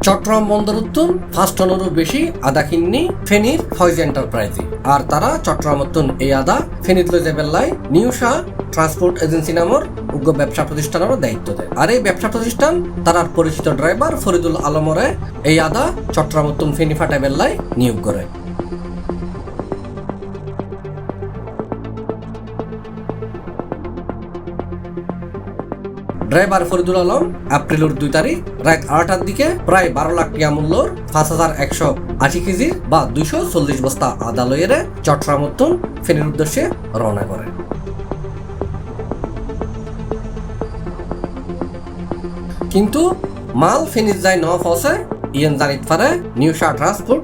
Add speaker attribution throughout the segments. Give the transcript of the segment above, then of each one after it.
Speaker 1: চট্টগ্রাম বন্দর উত্তন 5 টনেরও বেশি আদা কিন্নি ফেনীর ফয়েজ এন্টারপ্রাইজ আর তারা চট্টগ্রাম উত্তন এই আদা ফেনীত লই যাবেলাই নিউশা ট্রান্সপোর্ট এজেন্সি নামের উগ্র ব্যবসা প্রতিষ্ঠানেরও দায়িত্ব দেয়। আর এই ব্যবসা প্রতিষ্ঠান তার পরিচিত ড্রাইভার ফরিদুল আলমরে এই আদা চট্টগ্রাম উত্তন ফেনী ফাটা বেল্লাই নিয়োগ করে। ড্রাইভার ফরিদুল আলম এপ্রিলের 2 তারিখ রাত 8টার দিকে প্রায় 12 লাখ টাকা মূল্যর 5180 কেজি বা 240 বস্তা আদা লইয়ে চট্টগ্রাম উত্তন ফেনীর উদ্দেশ্যে রওনা করে। কিন্তু মাল ফেনীর যায় ন পৌঁছে ইয়েন জানিত পারে নিউশা ট্রান্সপোর্ট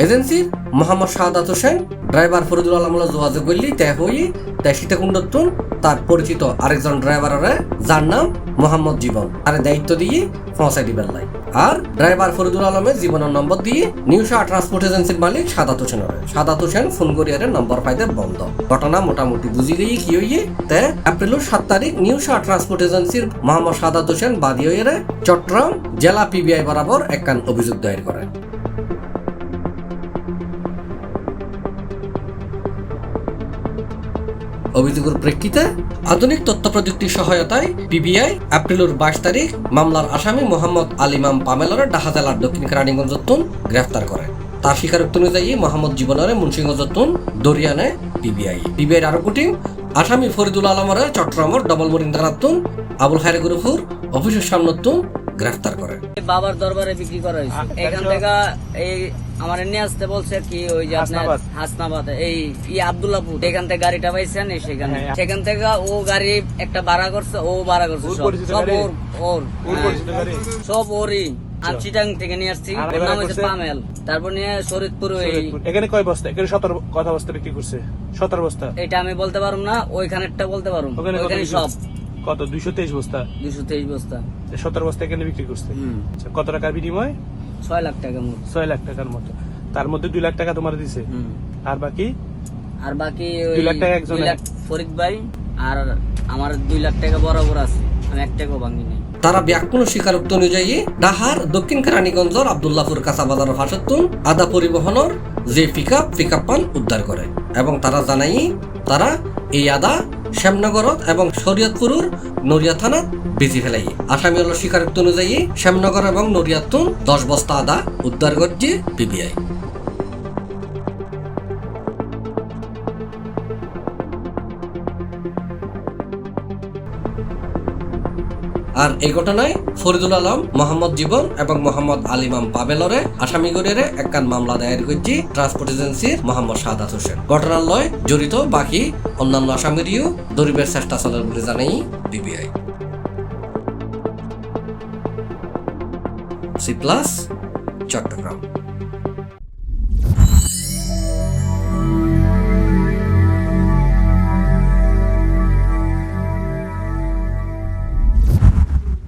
Speaker 1: এজেন্সির মোহাম্মদ শাহাদাত হোসেন ড্রাইভার ফরিদুল আলমলা যোগাযোগ করলি তে হই তে সীতাকুণ্ডতুন তার পরিচিত আরেকজন ড্রাইভারের যার নাম মোহাম্মদ জীবন তার দায়িত্ব দিয়ে পৌঁছাই দিবেন লাই। আর ড্রাইভার ফরিদুল আলমের জীবনের নম্বর দিয়ে নিউশা ট্রান্সপোর্ট এজেন্সির মালিক শাহাদাত হোসেন ফোন করিয়ার নম্বর পাইতে বন্ধ। ঘটনা মোটামুটি বুঝি গিয়ে কি হইয়ে তে এপ্রিলের 7 তারিখ নিউশা ট্রান্সপোর্ট এজেন্সির মোহাম্মদ শাহাদাত হোসেন বাদী হইয়ে চট্টগ্রাম জেলা পিবিআই বরাবর একখান অভিযোগ দায়ের করে। অভিযোগের প্রেক্ষিতে আধুনিক তথ্য প্রযুক্তির সহায়তায় পিবিআই এপ্রিলের 22 তারিখ মামলার আসামি মোহাম্মদ আলিমাম পামেলরে ঢাকা জেলার দক্ষিণ কেরানীগঞ্জ গ্রেফতার করে। তার স্বীকারোক্তি অনুযায়ী মোহাম্মদ জীবনের মুন্সিগঞ্জ দরিয়ানে পিবিআই আরো কোটি আসামি ফরিদুল আলমরে চট্টগ্রামের ডবল বোরিং থানাতুন আবুল খায়ের গুরুপুর অফিসের সামনেতুন গ্রেফতার করে।
Speaker 2: বাবার দরবারে বিক্রি করা হয়েছে। এখান থেকে এই আমার নিয়ে আসতে বলছে কি ওই যে আপনার হাসনাবাদ এই আব্দুল্লাহপুর এখান থেকে গাড়িটা পাইছেন সেখান থেকে ও গাড়ি একটা ভাড়া করছে সব ওরই আমি চিটাং থেকে নিয়ে আসছি। ওর নাম হচ্ছে পামেল। তারপর নিয়ে শরীদপুর
Speaker 3: এখানে কয় বস্তা এখানে 17 বস্তা বিক্রি করছে 17 বস্তা
Speaker 2: এটা আমি বলতে পারবো না ওইখানেরটা বলতে পারবো ওইখানে সব
Speaker 3: কত 223 বস্তা 17 বস্তা এখানে বিক্রি করছে। কত টাকার বিনিময়
Speaker 2: 6 লাখ টাকা
Speaker 3: 6 লাখ টাকার মতো। তার মধ্যে 2 লাখ টাকা তোমার দিছে আর বাকি
Speaker 2: 2 লাখ টাকা একজন ফরিদ ভাই আর আমার 2 লাখ টাকা বরাবর আছে আমি 1 টাকাও ভাঙি নাই।
Speaker 1: তারা ব্যাকুল স্বীকারোক্তি অনুযায়ী ঢাকার দক্ষিণ কেরানীগঞ্জের আব্দুল্লাহপুর কাঁচাবাজার ভাষাতুন আদা পরিবহনের যে পিকআপ পান উদ্ধার করে এবং তারা জানাই তারা এই আদা শ্যামনগরত এবং শরীয়তপুরের নড়িয়া থানা বেঁচে ফেলাই। আসামি হল স্বীকারোক্তি অনুযায়ী শ্যামনগর এবং নড়িয়াতুন 10 বস্তা আদা উদ্ধার করছে পিবিআই। আর এই ঘটনায় ফরিদুল আলম মোহাম্মদ জীবন এবং মোহাম্মদ আলিমাম পাবেলরে আসামি করে একখান মামলা দায়ের করছে ট্রান্সপোর্ট এজেন্সির মোহাম্মদ শাহাদাত হোসেন। ঘটনার লয় জড়িত বাকি অন্যান্য আসামিরিও দরিবের চেষ্টা চলে বলে জানাই পিবিআই। C+ চট্টগ্রাম।